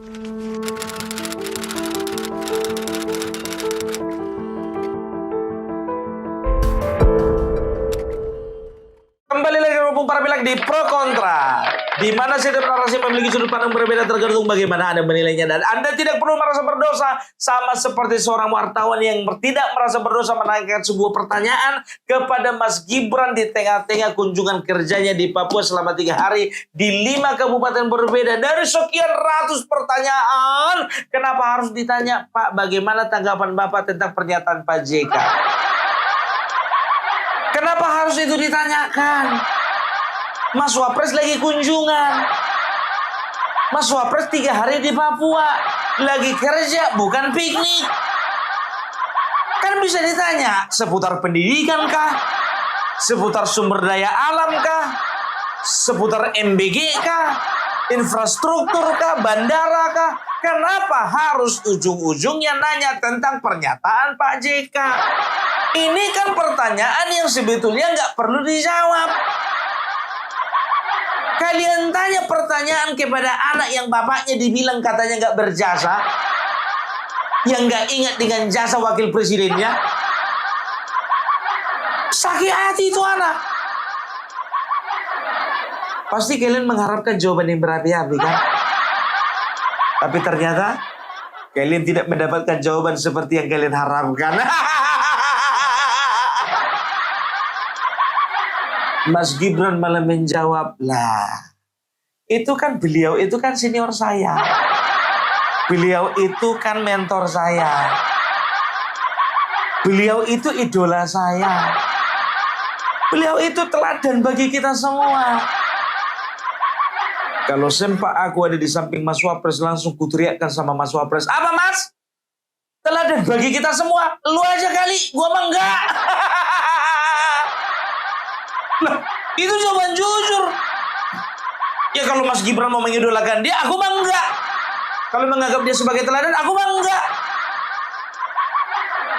Kembali lagi Rompung Para Pilak di Pro Kontra, di mana setiap narasi memiliki sudut pandang berbeda tergantung bagaimana Anda menilainya, dan Anda tidak perlu merasa berdosa, sama seperti seorang wartawan yang tidak merasa berdosa menanyakan sebuah pertanyaan kepada Mas Gibran di tengah-tengah kunjungan kerjanya di Papua selama 3 hari di 5 kabupaten berbeda. Dari sekian ratus pertanyaan, kenapa harus ditanya, Pak, bagaimana tanggapan Bapak tentang pernyataan Pak JK? Kenapa harus itu ditanyakan? Mas Wapres lagi kunjungan. Mas Wapres 3 hari di Papua. Lagi kerja, bukan piknik. Kan bisa ditanya seputar pendidikan kah? Seputar sumber daya alam kah? Seputar MBG kah? Infrastruktur kah? Bandara kah? Kenapa harus ujung-ujungnya nanya tentang pernyataan Pak JK? Ini kan pertanyaan yang sebetulnya nggak perlu dijawab. Kalian tanya pertanyaan kepada anak yang bapaknya dibilang katanya nggak berjasa, yang nggak ingat dengan jasa wakil presidennya. Sakit hati itu anak. Pasti kalian mengharapkan jawaban yang berapi-api kan? Tapi ternyata kalian tidak mendapatkan jawaban seperti yang kalian harapkan. Mas Gibran malah menjawab, lah itu kan beliau itu kan senior saya. Beliau itu kan mentor saya. Beliau itu idola saya. Beliau itu teladan bagi kita semua. Kalau sempak aku ada di samping Mas Wapres, langsung kuteriakkan sama Mas Wapres, apa Mas? Teladan bagi kita semua. Lu aja kali, gua mah enggak. Nah, itu jawaban jujur. Ya kalau Mas Gibran mau mengidolakan dia, aku mah enggak. Kalau menganggap dia sebagai teladan, aku mah enggak.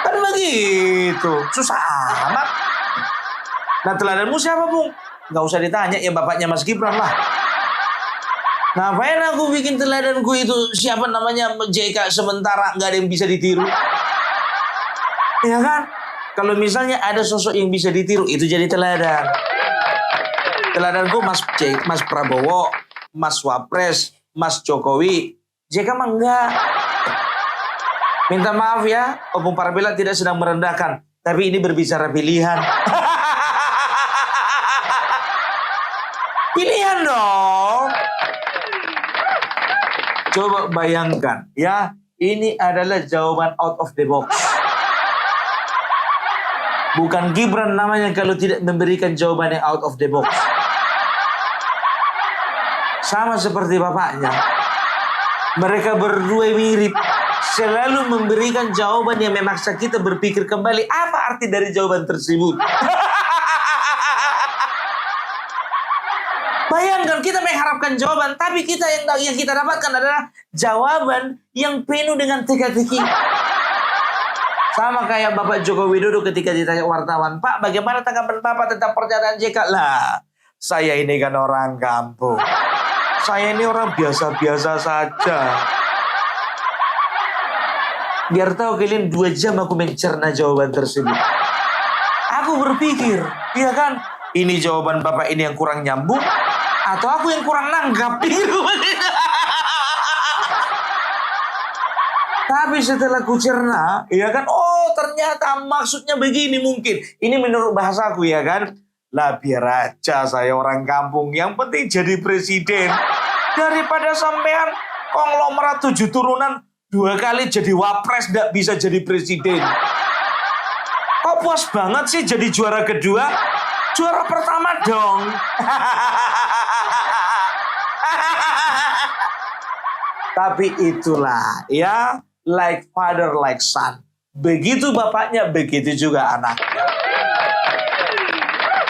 Kan begitu. Susah amat. Nah, teladanmu siapa, Bung? Nggak usah ditanya, ya bapaknya Mas Gibran lah. Ngapain aku bikin teladanku itu siapa namanya JK sementara nggak ada yang bisa ditiru? Ya kan? Kalau misalnya ada sosok yang bisa ditiru, itu jadi teladan. Teladanku Mas Prabowo, Mas Wapres, Mas Jokowi. JK mah enggak. Minta maaf ya, Opung Para Pilak tidak sedang merendahkan, tapi ini berbicara pilihan. Pilihan dong. Coba bayangkan, ya, ini adalah jawaban out of the box. Bukan Gibran namanya kalau tidak memberikan jawaban yang out of the box. Sama seperti bapaknya. Mereka berdua mirip. Selalu memberikan jawaban yang memaksa kita berpikir kembali. Apa arti dari jawaban tersebut? Bayangkan kita mengharapkan jawaban, tapi yang kita dapatkan adalah jawaban yang penuh dengan teka-teki. Sama kayak Bapak Joko Widodo ketika ditanya wartawan, Pak, bagaimana tanggapan Bapak tentang pernyataan JK? Lah, saya ini kan orang kampung. Saya ini orang biasa-biasa saja. Biar tahu kalian 2 jam aku mencerna jawaban tersebut. Aku berpikir, iya kan, ini jawaban Bapak ini yang kurang nyambung, atau aku yang kurang nanggap. Tapi setelah kucerna, ya kan, oh ternyata maksudnya begini mungkin. Ini menurut bahasaku ya kan. Lah biar aja saya orang kampung, yang penting jadi presiden. Daripada sampean konglomerat 7 turunan 2 kali jadi wapres nggak bisa jadi presiden. Kok puas banget sih jadi juara kedua? Juara pertama dong. Tapi itulah ya, like father like son. Begitu bapaknya, begitu juga anaknya.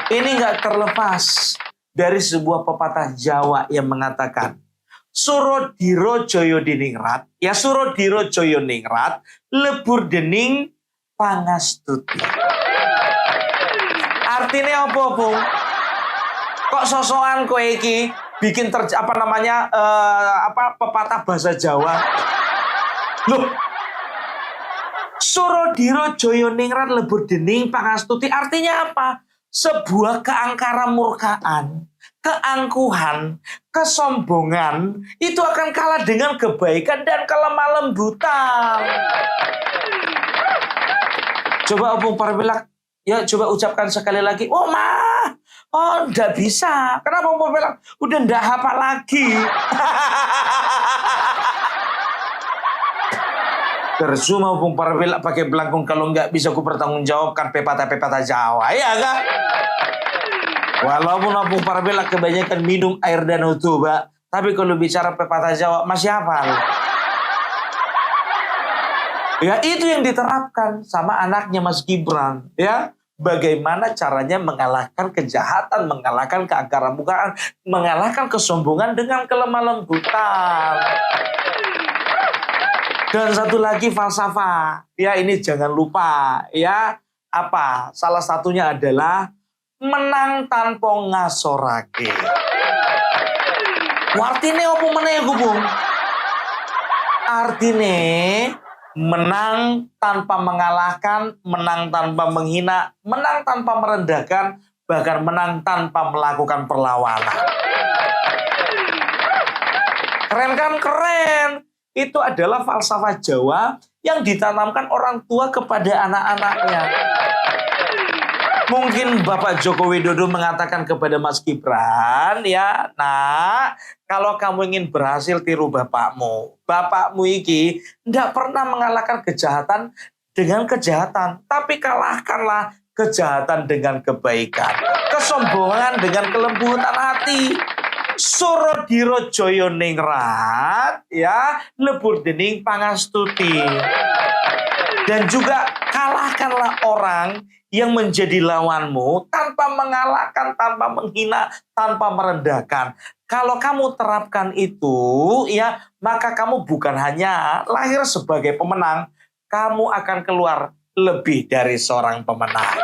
Ini nggak terlepas dari sebuah pepatah Jawa yang mengatakan, Surodiro Joyo Diningrat, ya Surodiro Joyo Ningrat, lebur dening pangastuti. Artinya apa, Bung? Kok sosokan kowe iki bikin pepatah bahasa Jawa. Loh, Surodiro Joyoningrat lebur dening pangastuti artinya apa? Sebuah keangkara murkaan, keangkuhan, kesombongan itu akan kalah dengan kebaikan dan kelemah lembutan. Coba Opung Parbilak, ya coba ucapkan sekali lagi. Oh enggak bisa. Kenapa Opung Parbilak? Udah enggak hafal lagi. Tersuma Opung Parbilak pakai belangkung kalau enggak bisa ku pertanggungjawabkan pepatah-pepatah Jawa, ya enggak? Walaupun Opung Parbilak kebanyakan minum air danau Toba, tapi kalau bicara pepatah Jawa masih hafal. Ya itu yang diterapkan sama anaknya Mas Gibran, ya. Bagaimana caranya mengalahkan kejahatan, mengalahkan keangkaran murkaan, mengalahkan kesombongan dengan kelemah lembutan. Dan satu lagi falsafah, ya ini jangan lupa, ya apa? Salah satunya adalah menang tanpa ngasorake. Artinya apa meneh Bung? Artinya menang tanpa mengalahkan, menang tanpa menghina, menang tanpa merendahkan, bahkan menang tanpa melakukan perlawanan. Keren kan? Keren. Itu adalah falsafah Jawa yang ditanamkan orang tua kepada anak-anaknya. Mungkin Bapak Joko Widodo mengatakan kepada Mas Gibran, ya, nah, kalau kamu ingin berhasil tiru bapakmu iki tidak pernah mengalahkan kejahatan dengan kejahatan, tapi kalahkanlah kejahatan dengan kebaikan, kesombongan dengan kelembutan hati. Surodiro Joyoningrat, ya, lebur dening pangastuti. Dan juga kalahkanlah orang yang menjadi lawanmu tanpa mengalahkan, tanpa menghina, tanpa merendahkan. Kalau kamu terapkan itu, ya, maka kamu bukan hanya lahir sebagai pemenang, kamu akan keluar lebih dari seorang pemenang.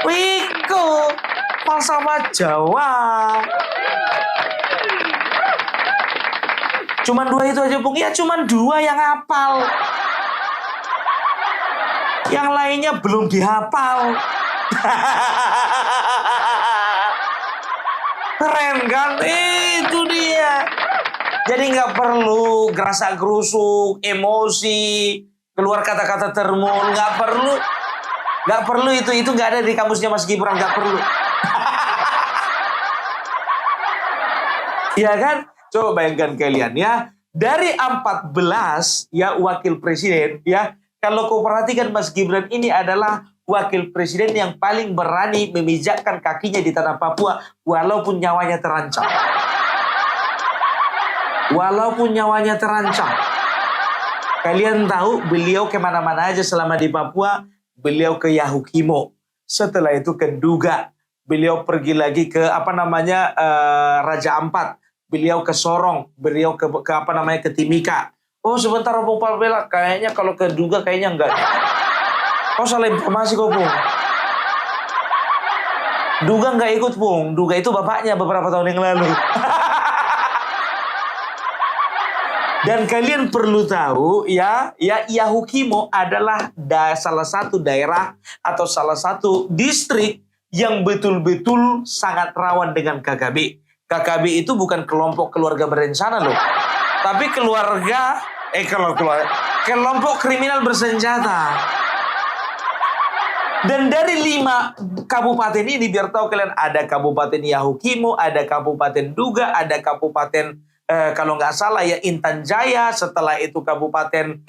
Wiku, falsafah Jawa. Cuman 2 itu aja, Bung. Ya, cuman 2 yang hafal. Yang lainnya belum dihafal. Keren kan? Itu dia. Jadi nggak perlu gerasa-gerusuk, emosi, keluar kata-kata termul. Nggak perlu itu nggak ada di kamusnya Mas Gibran. Nggak perlu. Iya kan? Coba bayangkan kalian, ya. Dari 14 ya wakil presiden, ya. Kalau kau perhatikan Mas Gibran ini adalah wakil presiden yang paling berani memijakkan kakinya di tanah Papua walaupun nyawanya terancam. Walaupun nyawanya terancam. Kalian tahu beliau kemana-mana aja selama di Papua. Beliau ke Yahukimo. Setelah itu ke Nduga. Beliau pergi lagi ke Raja Ampat. Beliau ke Sorong, beliau ke Timika. Oh sebentar Opung Parbilak, kayaknya kalau ke Nduga kayaknya enggak. Oh salah informasi kok Bung. Nduga enggak ikut Bung. Nduga itu bapaknya beberapa tahun yang lalu. Dan kalian perlu tahu, ya Yahukimo adalah salah satu daerah atau salah satu distrik yang betul-betul sangat rawan dengan KKB. KKB itu bukan kelompok keluarga berencana loh. Tapi kelompok kriminal bersenjata. Dan dari 5 kabupaten ini, biar tahu kalian, ada Kabupaten Yahukimo, ada Kabupaten Nduga, ada Kabupaten kalau nggak salah ya Intan Jaya, setelah itu Kabupaten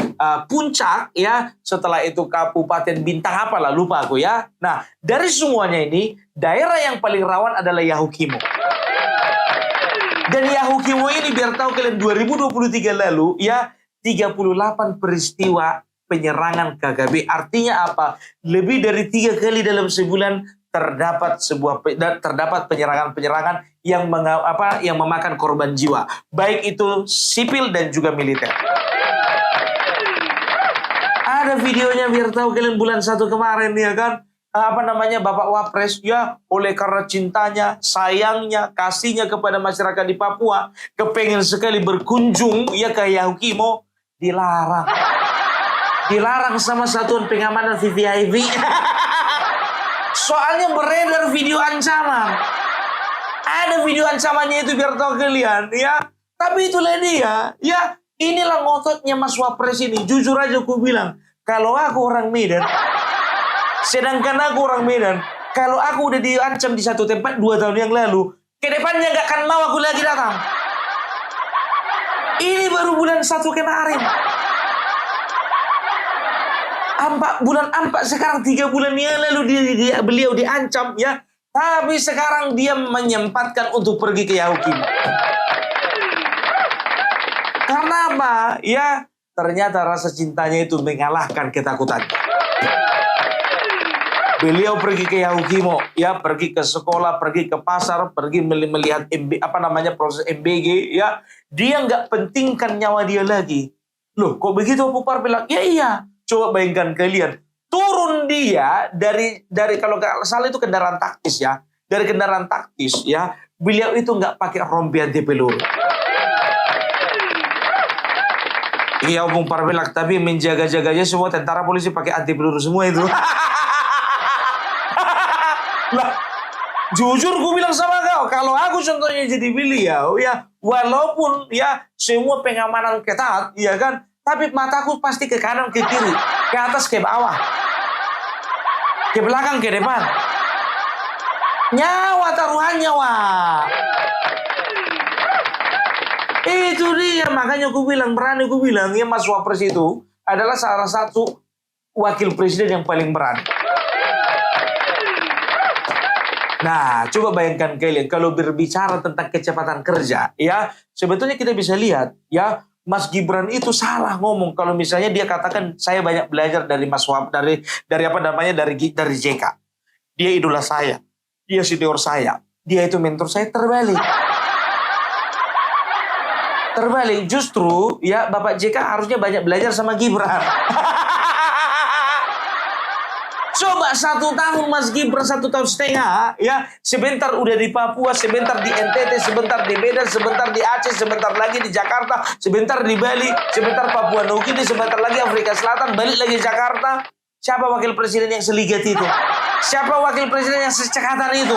Puncak, ya, setelah itu Kabupaten Bintang apalah lupa aku ya. Nah dari semuanya ini daerah yang paling rawan adalah Yahukimo. Dan Yahukimo ini biar tahu kalian 2023 lalu ya 38 peristiwa penyerangan KKB. Artinya apa? Lebih dari 3 kali dalam sebulan terdapat penyerangan-penyerangan yang memakan korban jiwa, baik itu sipil dan juga militer. Ada videonya biar tahu kalian bulan 1 kemarin ya kan. Bapak Wapres ya, oleh karena cintanya, sayangnya, kasihnya kepada masyarakat di Papua, kepengen sekali berkunjung ya ke Yahukimo, dilarang. Dilarang sama Satuan Pengamanan VVIP. Soalnya beredar video ancaman. Ada video ancamannya itu biar tahu kalian ya. Tapi itulah dia ya. Inilah ngototnya Mas Wapres ini. Jujur aja aku bilang, kalau aku orang Medan, sedangkan aku orang Medan, kalau aku udah diancam di satu tempat 2 tahun yang lalu, ke depannya nggak akan mau aku lagi datang. Ini baru bulan 1 kemarin. Bulan 4 sekarang 3 bulan yang lalu beliau diancam ya. Tapi sekarang dia menyempatkan untuk pergi ke Yahukimo. Karena apa? Ya, ternyata rasa cintanya itu mengalahkan ketakutannya. Beliau pergi ke Yahukimo, ya, pergi ke sekolah, pergi ke pasar, pergi melihat proses MBG, ya. Dia nggak pentingkan nyawa dia lagi. Loh, kok begitu Pupar bilang? Ya iya. Coba bayangkan kalian, turun dia dari kalau nggak salah itu kendaraan taktis ya. Dari kendaraan taktis ya, beliau itu nggak pakai rompi anti peluru. Iya, Bung Parbilak, tapi menjaga-jaganya semua tentara polisi pakai anti peluru semua itu. Lah, jujur gue bilang sama kau, kalau aku contohnya jadi beliau ya, walaupun ya semua pengamanan ketat, ya kan, tapi mataku pasti ke kanan, ke kiri, ke atas, ke bawah, ke belakang, ke depan. Nyawa taruhannya, wah. Itu dia, makanya aku bilang, berani aku bilang, ya Mas Wapres itu adalah salah satu wakil presiden yang paling berani. Nah, coba bayangkan kalian, kalau berbicara tentang kecepatan kerja, ya, sebetulnya kita bisa lihat, ya, Mas Gibran itu salah ngomong kalau misalnya dia katakan saya banyak belajar dari Mas Wap, dari JK. Dia idola saya, dia senior saya, dia itu mentor saya. Terbalik, justru ya Bapak JK harusnya banyak belajar sama Gibran. Coba 1 tahun Mas Gibran, 1 tahun setengah, ya, sebentar udah di Papua, sebentar di NTT, sebentar di Medan, sebentar di Aceh, sebentar lagi di Jakarta, sebentar di Bali, sebentar Papua Nugini, sebentar lagi Afrika Selatan, balik lagi Jakarta. Siapa wakil presiden yang seligat itu? Siapa wakil presiden yang secekatan itu?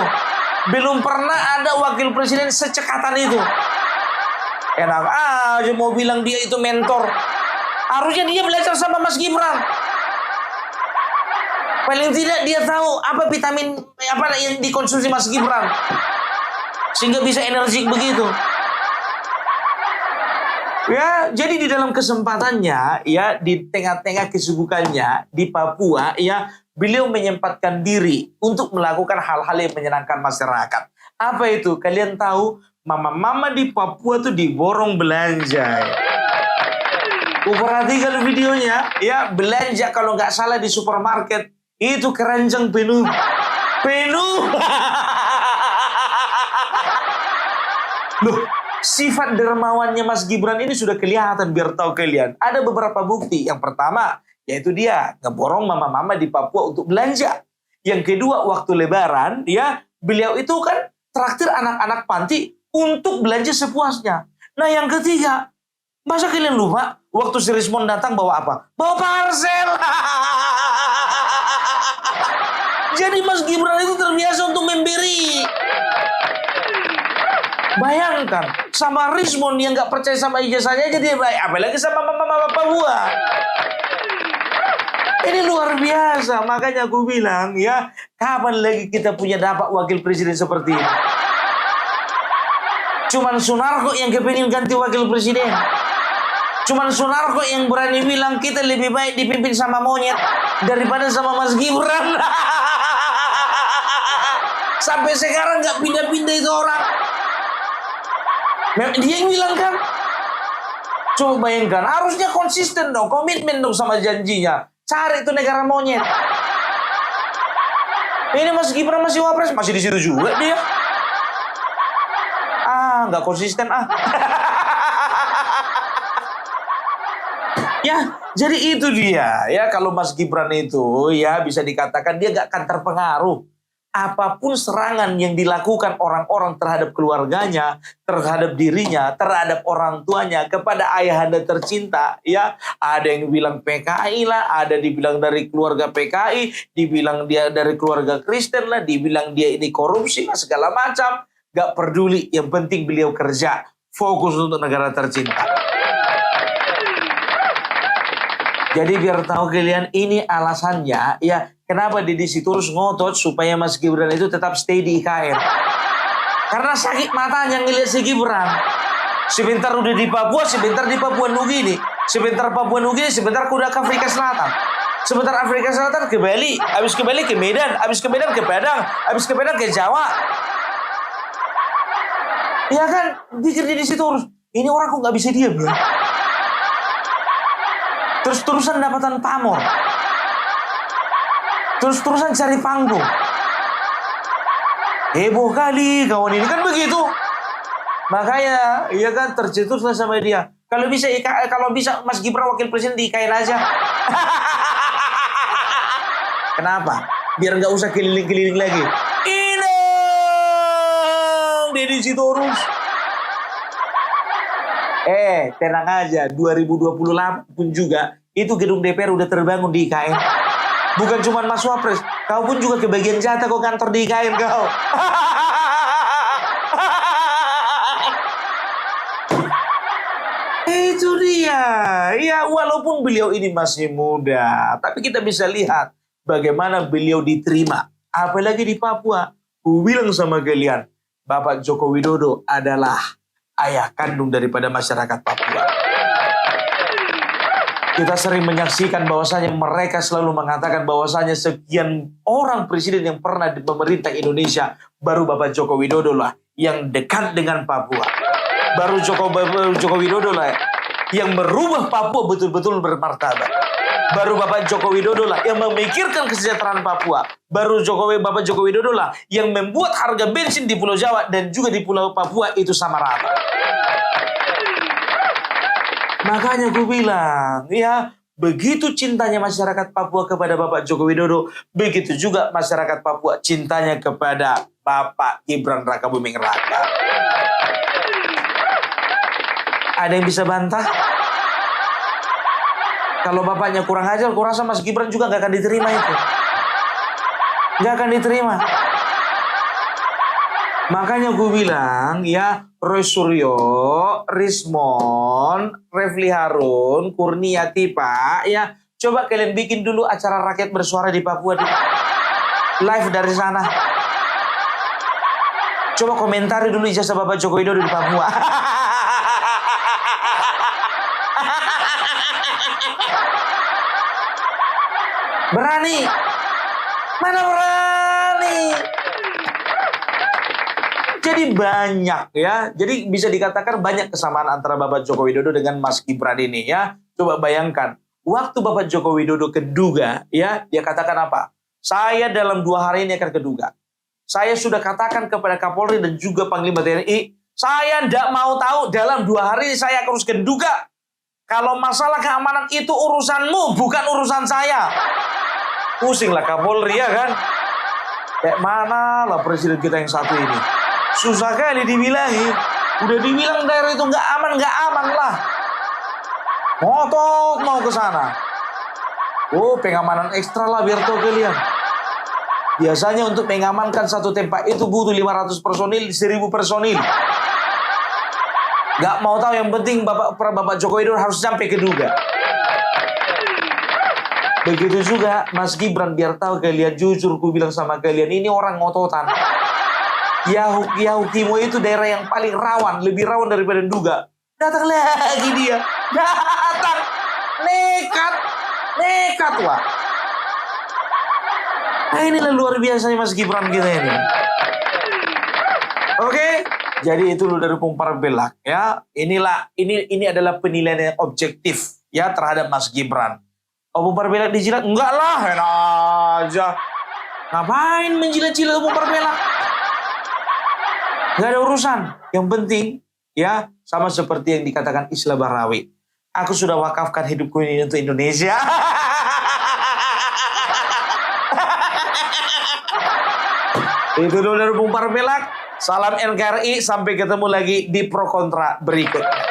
Belum pernah ada wakil presiden secekatan itu. Enak aja mau bilang dia itu mentor. Harusnya dia belajar sama Mas Gibran. Paling tidak dia tahu apa vitamin yang dikonsumsi Mas Gibran, sehingga bisa energik begitu. Ya, jadi di dalam kesempatannya, ya, di tengah-tengah kesibukannya di Papua, ya, beliau menyempatkan diri untuk melakukan hal-hal yang menyenangkan masyarakat. Apa itu? Kalian tahu, mama-mama di Papua tuh diborong belanja. Perhatikan videonya, ya, belanja kalau nggak salah di supermarket itu keranjang penuh. Loh, sifat dermawannya Mas Gibran ini sudah kelihatan, biar tahu kalian. Ada beberapa bukti. Yang pertama, yaitu dia ngeborong mama-mama di Papua untuk belanja. Yang kedua, waktu Lebaran, ya, beliau itu kan traktir anak-anak panti untuk belanja sepuasnya. Nah, yang ketiga, masa kalian lupa waktu si Rismon datang bawa apa? Bawa parcel. Jadi Mas Gibran itu terbiasa untuk memberi. Bayangkan, sama Rismon yang nggak percaya sama ijazahnya aja dia baik, apalagi sama mama Papua. Ini luar biasa, makanya aku bilang, ya, kapan lagi kita punya dapat wakil presiden seperti ini? Cuman Sunarko yang kepingin ganti wakil presiden. Cuman Sunarko yang berani bilang kita lebih baik dipimpin sama monyet daripada sama Mas Gibran. Sampai sekarang nggak pindah-pindah itu orang. Dia yang bilang kan. Coba bayangkan, harusnya konsisten dong, komitmen dong sama janjinya. Cari itu negara monyet. Ini Mas Gibran masih Wapres, masih di situ juga dia. Nggak konsisten Ya, jadi itu dia. Ya, kalau Mas Gibran itu ya bisa dikatakan dia gak akan terpengaruh. Apapun serangan yang dilakukan orang-orang terhadap keluarganya, terhadap dirinya, terhadap orang tuanya, kepada ayahanda tercinta, ya ada yang bilang PKI lah, ada dibilang dari keluarga PKI, dibilang dia dari keluarga Kristen lah, dibilang dia ini korupsi lah, segala macam. Gak peduli, yang penting beliau kerja, fokus untuk negara tercinta. Jadi biar tahu kalian ini alasannya ya kenapa Deddy Sitorus ngotot supaya Mas Gibran itu tetap stay di IKN. Karena sakit matanya ngeliat si Gibran. Sebentar udah di Papua, sebentar di Papua Nugini. Sebentar Papua Nugini, sebentar udah ke Afrika Selatan. Sebentar Afrika Selatan ke Bali, habis ke Bali ke Medan, habis ke Medan ke Padang, habis ke Padang ke Jawa. Ya kan, pikir Deddy Sitorus, ini orang kok gak bisa diam ya? Terus-terusan dapatan pamor. Terus-terusan cari panggung. Heboh kali kawan ini kan begitu. Makanya ia kan tercetuslah sama dia. Kalau bisa Mas Gibran wakil presiden di IKN aja. Kenapa? Biar nggak usah keliling-keliling lagi. Inang Deddy Sitorus. Tenang aja, 2028 pun juga, itu gedung DPR udah terbangun di IKN. Bukan cuma Mas Wapres, kau pun juga kebagian jatah kau kantor di IKN kau. Itu dia. Ya, walaupun beliau ini masih muda, tapi kita bisa lihat bagaimana beliau diterima. Apalagi di Papua. Ku bilang sama kalian, Bapak Joko Widodo adalah ayah kandung daripada masyarakat Papua. Kita sering menyaksikan bahwasanya mereka selalu mengatakan bahwasanya sekian orang presiden yang pernah memerintah Indonesia, baru Bapak Joko Widodo lah yang dekat dengan Papua. Baru Joko Widodo lah yang merubah Papua betul-betul bermartabat. Baru Bapak Joko Widodo lah yang memikirkan kesejahteraan Papua. Baru Bapak Joko Widodo lah yang membuat harga bensin di Pulau Jawa dan juga di Pulau Papua itu sama rata. Makanya gue bilang, ya begitu cintanya masyarakat Papua kepada Bapak Joko Widodo, begitu juga masyarakat Papua cintanya kepada Bapak Gibran Rakabuming Raka. Ada yang bisa bantah? Kalau bapaknya kurang ajar, aku rasa Mas Gibran juga gak akan diterima itu. Gak akan diterima. Makanya gue bilang, ya Roy Suryo, Rismon, Refli Harun, Kurniati Pak, ya coba kalian bikin dulu acara rakyat bersuara di Papua. Live dari sana. Coba komentari dulu ijazah Bapak Joko Widodo di Papua. Berani? Mana berani? Jadi banyak ya. Jadi bisa dikatakan banyak kesamaan antara Bapak Joko Widodo dengan Mas Gibran ini ya. Coba bayangkan. Waktu Bapak Joko Widodo keduga ya. Dia katakan apa? Saya dalam 2 hari ini akan keduga. Saya sudah katakan kepada Kapolri dan juga Panglima TNI. Saya tidak mau tahu dalam 2 hari saya harus keduga. Kalau masalah keamanan itu urusanmu, bukan urusan saya. Pusinglah Kapolri ya kan. Kayak mana lah presiden kita yang satu ini. Susah kali dibilangi. Udah dibilang daerah itu nggak aman lah. Ngotot mau ke sana. Oh, pengamanan ekstra lah biar tahu kalian. Biasanya untuk mengamankan satu tempat itu butuh 500 personil, 1000 personil. Nggak mau tahu, yang penting Bapak Joko Widodo harus sampai keduga. Begitu juga Mas Gibran, biar tahu kalian, jujur ku bilang sama kalian, ini orang ngototan. Yahukimo itu daerah yang paling rawan, lebih rawan daripada Nduga. Datang lagi dia. Datang. Nekat wah. Nah inilah luar biasanya Mas Gibran kita ini. Oke, jadi itu dulu dari Pung Parabelak ya. Ini adalah penilaian yang objektif ya terhadap Mas Gibran. Opung Parabelak dijilat? Enggak lah, enak aja. Ngapain menjilat-jilat Opung Parabelak? Gak ada urusan. Yang penting, ya sama seperti yang dikatakan Isla Barawi. Aku sudah wakafkan hidupku ini untuk Indonesia. Itu dulu dari Bung Parmelak. Salam NKRI. Sampai ketemu lagi di Pro Kontra berikutnya.